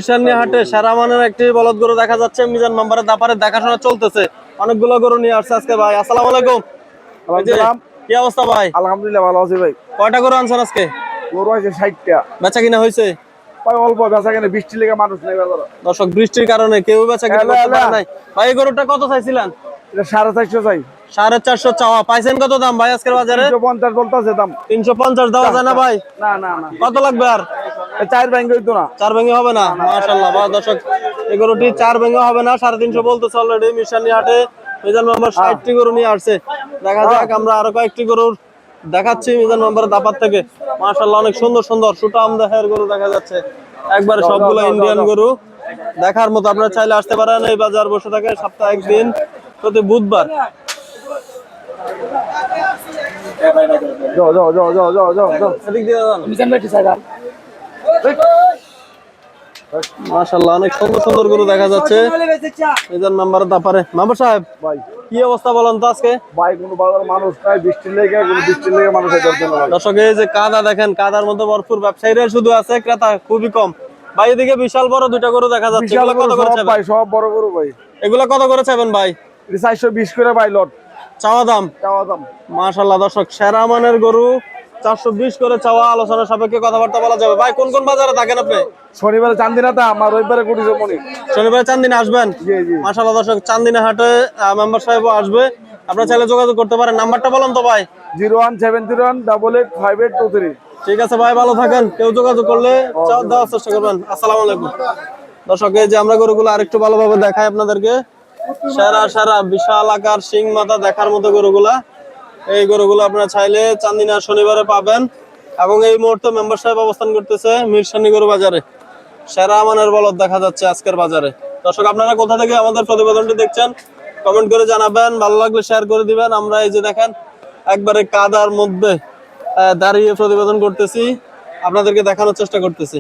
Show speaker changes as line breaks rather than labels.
মিরসানি হাটে সেরা মানের একটি বলদ গরু দেখা যাচ্ছে। মিজান মেম্বারের দাপারে দেখাশোনা চলতেছে। অনেকগুলো গরু নিয়ে আসছে আজকে ভাই। আসসালামু আলাইকুম। কি অবস্থা ভাই?
আলহামদুলিল্লাহ ভালো আছি ভাই।
কয়টা গরু আনছেন আজকে?
গরু আছে 60টা।
বেচা কিনা হয়েছে?
ভাই অল্প বেচা কিনা, বৃষ্টি লেগে মানুষ নেই বাজারে।
দর্শক, বৃষ্টির কারণে কেউ বেচা কিনা করতে পারে নাই। ভাই এই গরুটা কত চাইছিলেন?
এটা 450 চাই।
450 চাওয়া। পাইছেন কত দাম ভাই আজকের বাজারে?
350 বলতাছে দাম।
350 দেওয়া যায় না ভাই?
না না না,
কত লাগবে আর?
4 ব্যাংক হইতো না।
4 ভেঙে হবে না? মাশাআল্লাহ। ভাই দর্শক, এই গরুটি 4 ভেঙে হবে না। 350 বলতেছে অলরেডি। মিরসানি হাটে মিজান মেম্বার 60টি গরু নিয়ে আসছে। দেখা যাক, আমরা আরো কয়েকটি গরুর দেখাচ্ছি মিজান মেম্বারের দাপার থেকে। মাশাআল্লাহ, অনেক সুন্দর সুন্দর সুটাম দেহের গরু দেখা যাচ্ছে। একবারে সবগুলো ইন্ডিয়ান গরু দেখার মতো। আপনারা চাইলে আসতে পারেন। এই বাজার বসে থাকে সপ্তাহে একদিন, প্রতি বুধবার।
যাও যাও যাও যাও যাও যাও যাও।
এদিক দিয়ে যান।
মিজান ভাই সাইড আর।
মাশাআল্লাহ, অনেক সুন্দর সুন্দর গরু দেখা যাচ্ছে মিজান মেম্বারের দাপারে। মেম্বার সাহেব
ভাই
কি অবস্থা বলেন তো আজকে?
ভাই কোনো বাজার মানুষ নাই, বৃষ্টি লেগে মানুষ এটার জন্য ভাই।
দর্শক, এই যে কাদা দেখেন, কাদার মধ্যে ভরপুর। ব্যবসায়ীরা শুধু আছে, ক্রেতা খুবই কম। ভাই এদিকে বিশাল বড় দুইটা গরু দেখা যাচ্ছে।
বিশাল
এগুলো কত
গরু
করে
সব
চাইবেন?
ভাই, সব বড় গরু ভাই।
এগুলো কত করে চাইবেন ভাই?
এটা 420 করে ভাই লট
চাওয়া দাম?
চাওয়া দাম।
মাশাআল্লাহ দর্শক, সেরা মানের গরু 420 করে চাওয়া। আলোচনা সাপেক্ষে কথাবার্তা বলা যাবে। ভাই কোন কোন বাজারে থাকেন আপনি?
শনিবারে চান্দিনাতে, আমার রবিবারে কুটিছে মনি।
শনিবার চান্দিনা আসবেন?
জি জি।
মাশাআল্লাহ দর্শক, চান্দিনা হাটে মেম্বার সাহেবও আসবে। আপনারা চাইলে যোগাযোগ করতে পারেন। নাম্বারটা বলেন তো ভাই।
01701882823।
ঠিক আছে ভাই, ভালো থাকেন। কেউ যোগাযোগ করলে দেওয়ার চেষ্টা করবেন। আসসালামু আলাইকুম। দর্শক, এই যে আমরা গরুগুলো আরেকটু ভালোভাবে দেখাই আপনাদেরকে। সেরা সেরা বিশাল আকার সিং মাথা দেখার মতো গরুগুলা। এই গরুগুলো আপনারা চাইলে চান্দিনা শনিবারে পাবেন। এবং এই মুহূর্তে মেম্বার সাহেব অবস্থান করতেছে মিরসানি গরু বাজারে। সেরা মানের বলদ দেখা যাচ্ছে আজকের বাজারে। দর্শক, আপনারা কোথা থেকে আমাদের প্রতিবেদনটি দেখছেন কমেন্ট করে জানাবেন। ভালো লাগলে শেয়ার করে দিবেন। আমরা এই যে দেখেন একবারে কাদার মধ্যে দাঁড়িয়ে প্রতিবেদন করতেছি, আপনাদেরকে দেখানোর চেষ্টা করতেছি।